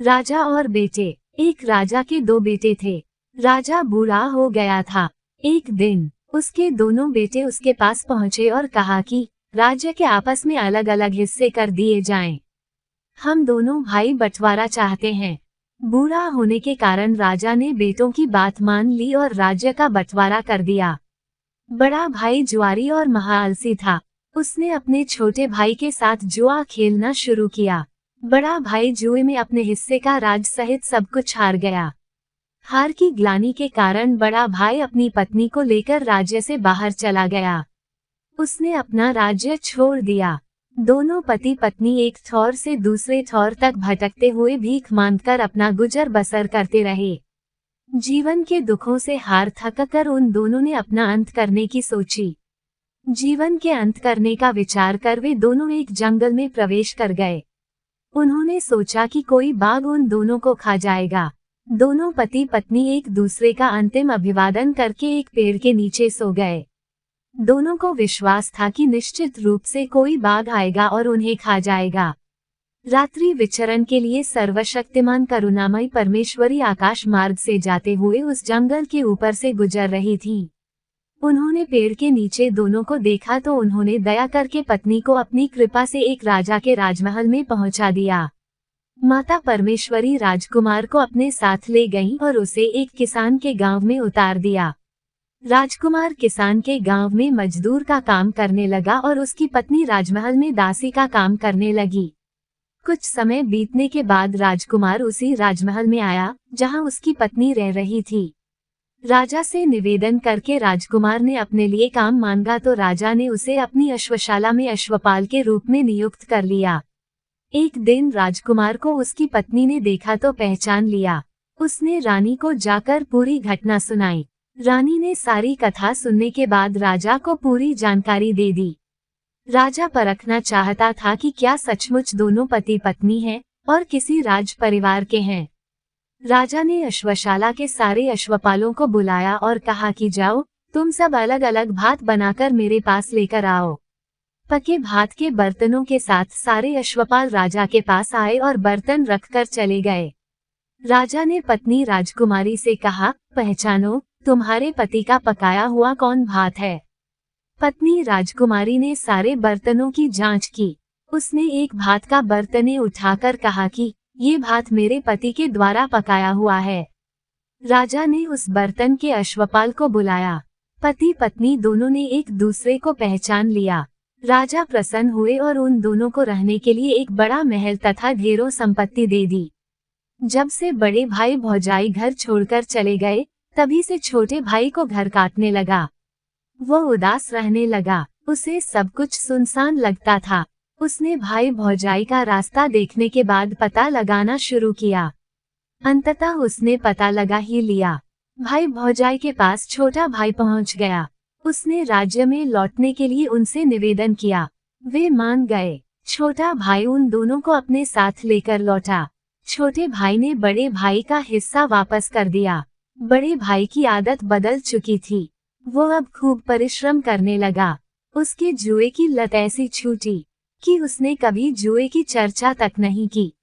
राजा और बेटे। एक राजा के दो बेटे थे। राजा बूढ़ा हो गया था। एक दिन उसके दोनों बेटे उसके पास पहुंचे और कहा कि राज्य के आपस में अलग अलग हिस्से कर दिए जाएं। हम दोनों भाई बंटवारा चाहते हैं। बूढ़ा होने के कारण राजा ने बेटों की बात मान ली और राज्य का बंटवारा कर दिया। बड़ा भाई जुआरी और महाआलसी था। उसने अपने छोटे भाई के साथ जुआ खेलना शुरू किया। बड़ा भाई जुए में अपने हिस्से का राज सहित सब कुछ हार गया। हार की ग्लानि के कारण बड़ा भाई अपनी पत्नी को लेकर राज्य से बाहर चला गया। उसने अपना राज्य छोड़ दिया। दोनों पति पत्नी एक ठौर से दूसरे ठौर तक भटकते हुए भीख मांगकर अपना गुजर बसर करते रहे। जीवन के दुखों से हार थक कर उन दोनों ने अपना अंत करने की सोची। जीवन के अंत करने का विचार कर वे दोनों एक जंगल में प्रवेश कर गए। उन्होंने सोचा कि कोई बाघ उन दोनों को खा जाएगा। दोनों पति पत्नी एक दूसरे का अंतिम अभिवादन करके एक पेड़ के नीचे सो गए। दोनों को विश्वास था कि निश्चित रूप से कोई बाघ आएगा और उन्हें खा जाएगा। रात्रि विचरण के लिए सर्वशक्तिमान करुणामयी परमेश्वरी आकाश मार्ग से जाते हुए उस जंगल के ऊपर से गुजर रही थी। उन्होंने पेड़ के नीचे दोनों को देखा तो उन्होंने दया करके पत्नी को अपनी कृपा से एक राजा के राजमहल में पहुंचा दिया। माता परमेश्वरी राजकुमार को अपने साथ ले गईं और उसे एक किसान के गांव में उतार दिया। राजकुमार किसान के गांव में मजदूर का काम करने लगा और उसकी पत्नी राजमहल में दासी का काम करने लगी। कुछ समय बीतने के बाद राजकुमार उसी राजमहल में आया जहां उसकी पत्नी रह रही थी। राजा से निवेदन करके राजकुमार ने अपने लिए काम मांगा तो राजा ने उसे अपनी अश्वशाला में अश्वपाल के रूप में नियुक्त कर लिया। एक दिन राजकुमार को उसकी पत्नी ने देखा तो पहचान लिया। उसने रानी को जाकर पूरी घटना सुनाई। रानी ने सारी कथा सुनने के बाद राजा को पूरी जानकारी दे दी। राजा परखना चाहता था कि क्या सचमुच दोनों पति पत्नी हैं और किसी राज परिवार के हैं। राजा ने अश्वशाला के सारे अश्वपालों को बुलाया और कहा कि जाओ, तुम सब अलग अलग भात बनाकर मेरे पास लेकर आओ। पके भात के बर्तनों के साथ सारे अश्वपाल राजा के पास आए और बर्तन रखकर चले गए। राजा ने पत्नी राजकुमारी से कहा, पहचानो, तुम्हारे पति का पकाया हुआ कौन भात है। पत्नी राजकुमारी ने सारे बर्तनों की जांच की। उसने एक भात का बर्तन उठाकर कहा कि ये भात मेरे पति के द्वारा पकाया हुआ है। राजा ने उस बर्तन के अश्वपाल को बुलाया। पति पत्नी दोनों ने एक दूसरे को पहचान लिया। राजा प्रसन्न हुए और उन दोनों को रहने के लिए एक बड़ा महल तथा ढेरों संपत्ति दे दी। जब से बड़े भाई भौजाई घर छोड़कर चले गए, तभी से छोटे भाई को घर काटने लगा। वो उदास रहने लगा। उसे सब कुछ सुनसान लगता था। उसने भाई भौजाई का रास्ता देखने के बाद पता लगाना शुरू किया। अंततः उसने पता लगा ही लिया। भाई भौजाई के पास छोटा भाई पहुंच गया। उसने राज्य में लौटने के लिए उनसे निवेदन किया। वे मान गए। छोटा भाई उन दोनों को अपने साथ लेकर लौटा। छोटे भाई ने बड़े भाई का हिस्सा वापस कर दिया। बड़े भाई की आदत बदल चुकी थी। वो अब खूब परिश्रम करने लगा। उसके जुए की लत ऐसी छूटी कि उसने कभी जुए की चर्चा तक नहीं की।